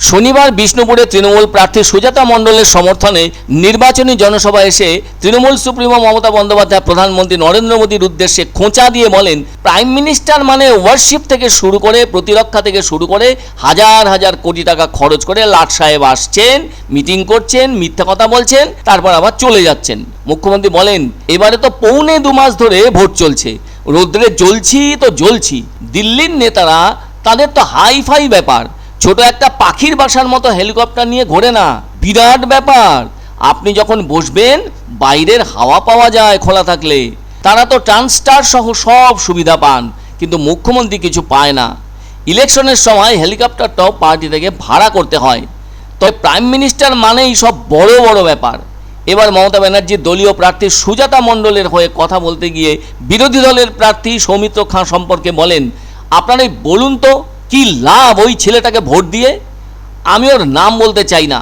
শনিবার বিষ্ণুপুরে তৃণমূল প্রার্থী সুজাতা মণ্ডলের সমর্থনে নির্বাচনী জনসভায় এসে তৃণমূল সুপ্রিমো মমতা বন্দ্যোপাধ্যায় প্রধানমন্ত্রী নরেন্দ্র মোদীর উদ্দেশ্যে খোঁচা দিয়ে বলেন, প্রাইম মিনিস্টার মানে ওয়ারশিপ থেকে শুরু করে প্রতিরক্ষা থেকে শুরু করে হাজার হাজার কোটি টাকা খরচ করে লাট সাহেব আসছেন, মিটিং করছেন, মিথ্যা কথা বলছেন, তারপর আবার চলে যাচ্ছেন। মুখ্যমন্ত্রী বলেন, এবারে তো পৌনে 2 মাস ধরে ভোট চলছে, রৌদ্রে জ্বলছি তো জ্বলছি। দিল্লির নেতারা তাদের তো হাইফাই ব্যাপার, ছোট একটা পাখির বাসার মতো হেলিকপ্টার নিয়ে ঘোরে না, বিরাট ব্যাপার। আপনি যখন বসবেন বাইরের হাওয়া পাওয়া যায় খোলা থাকলে। তারা তো ট্রান্সস্টার সহ সব সুবিধা পান, কিন্তু মুখ্যমন্ত্রী কিছু পায় না। ইলেকশনের সময় হেলিকপ্টারটাও পার্টি থেকে ভাড়া করতে হয়। তবে প্রাইম মিনিস্টার মানেই সব বড় বড় ব্যাপার। এবার মমতা ব্যানার্জির দলীয় প্রার্থী সুজাতা মণ্ডলের হয়ে কথা বলতে গিয়ে বিরোধী দলের প্রার্থী সৌমিত্র খাঁ সম্পর্কে বলেন, আপনারাই বলুন তো কি লাভ ওই ছেলেটাকে ভোট দিয়ে? আমি ওর নাম বলতে চাই না।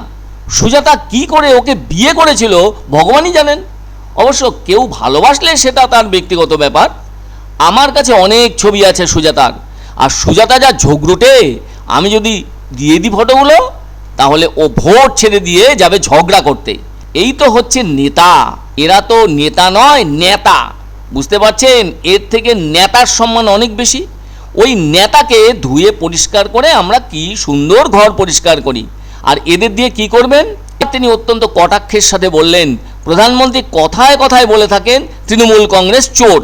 সুজাতা কি করে ওকে বিয়ে করেছিল ভগবানই জানেন। অবশ্য কেউ ভালোবাসলে সেটা তার ব্যক্তিগত ব্যাপার। আমার কাছে অনেক ছবি আছে সুজাতার, আর সুজাতা যা ঝগড়ুটে, আমি যদি দিয়ে দিই ফটোগুলো তাহলে ও ভোট ছেড়ে দিয়ে যাবে ঝগড়া করতে। এই তো হচ্ছে নেতা। এরা তো নেতা নয়, নেতা। বুঝতে পারছেন? এর থেকে নেতার সম্মান অনেক বেশি। ওই নেতাকে ধুয়ে পরিষ্কার করে আমরা কি সুন্দর ঘর পরিষ্কার করি, আর এদের দিয়ে কি করবেন? তিনি অত্যন্ত কটাক্ষের সাথে বললেন, প্রধানমন্ত্রী কথায় কথায় বলে থাকেন তৃণমূল কংগ্রেস চোর।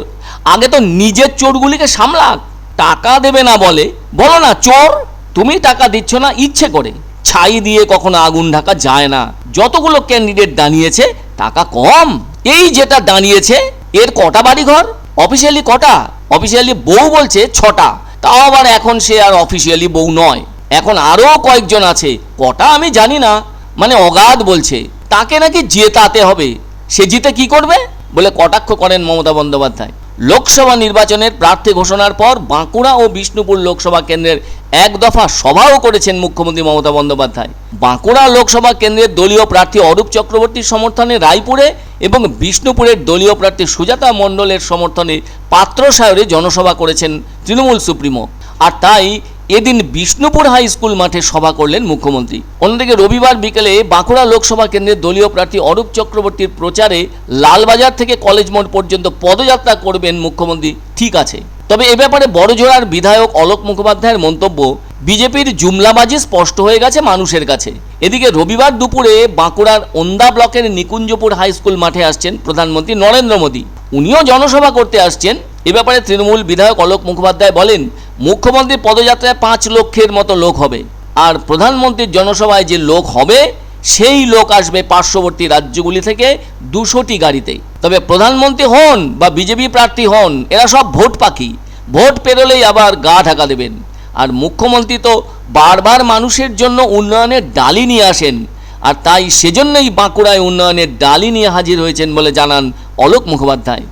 আগে তো নিজের চোরগুলিকে সামলাক। টাকা দেবে না বলে, বলো না চোর। তুমি টাকা দিচ্ছ না ইচ্ছে করে। ছাই দিয়ে কখনো আগুন ঢাকা যায় না। যতগুলো ক্যান্ডিডেট দাঁড়িয়েছে টাকা কম। এই যেটা দাঁড়িয়েছে এর কটা বাড়ি ঘর? অফিসিয়ালি কটা? অফিসিয়ালি বউ বলছে 6টা। তাও আবার এখন সে আর অফিসিয়ালি বউ নয়, এখন আরও কয়েকজন আছে, কটা আমি জানি না, মানে অগাধ বলছে। তাকে নাকি জেতাতে হবে। সে জিতে কি করবে বলে কটাক্ষ করেন মমতা বন্দ্যোপাধ্যায়। লোকসভা নির্বাচনের প্রার্থী ঘোষণার পর বাঁকুড়া ও বিষ্ণুপুর লোকসভা কেন্দ্রের এক দফা সভাও করেছেন মুখ্যমন্ত্রী মমতা বন্দ্যোপাধ্যায়। বাঁকুড়া লোকসভা কেন্দ্রের দলীয় প্রার্থী অরূপ চক্রবর্তীর সমর্থনে রায়পুরে এবং বিষ্ণুপুরের দলীয় প্রার্থী সুজাতা মণ্ডলের সমর্থনে পাত্রসায়রে জনসভা করেছেন তৃণমূল সুপ্রিমো। আর তাই এদিন বিষ্ণুপুর হাই স্কুল মাঠে সভা করলেন মুখ্যমন্ত্রী। অন্যদিকে রবিবার বিকেলে বাঁকুড়া লোকসভা কেন্দ্রের দলীয় প্রার্থী অরূপ চক্রবর্তীর প্রচারে লালবাজার থেকে কলেজ মোড় পর্যন্ত পদযাত্রা করবেন মুখ্যমন্ত্রী, ঠিক আছে। তবে এ ব্যাপারে বড়জোড়ার বিধায়ক অলোক মুখোপাধ্যায়ের মন্তব্য, বিজেপির জুমলাবাজি স্পষ্ট হয়ে গেছে মানুষের কাছে। এদিকে রবিবার দুপুরে বাঁকুড়ার ওন্দা ব্লকের নিকুঞ্জপুর হাই স্কুল মাঠে আসছেন প্রধানমন্ত্রী নরেন্দ্র মোদী। উনিও জনসভা করতে আসছেন। এ ব্যাপারে তৃণমূল বিধায়ক অলোক মুখোপাধ্যায় বলেন, মুখ্যমন্ত্রীর পদযাত্রায় 5 লক্ষের মতো লোক হবে, আর প্রধানমন্ত্রীর জনসভায় যে লোক হবে সেই লোক আসবে পার্শ্ববর্তী রাজ্যগুলি থেকে 200টি গাড়িতে। তবে প্রধানমন্ত্রী হন বা বিজেপি প্রার্থী হন, এরা সব ভোট পাখি। ভোট পেরোলেই আবার গা ঢাকা দেবেন। আর মুখ্যমন্ত্রী তো বারবার মানুষের জন্য উন্নয়নের ডালি নিয়ে আসেন, আর তাই সেজন্যই বাঁকুড়ায় উন্নয়নের ডালি নিয়ে হাজির হয়েছেন বলে জানান অলোক মুখোপাধ্যায়।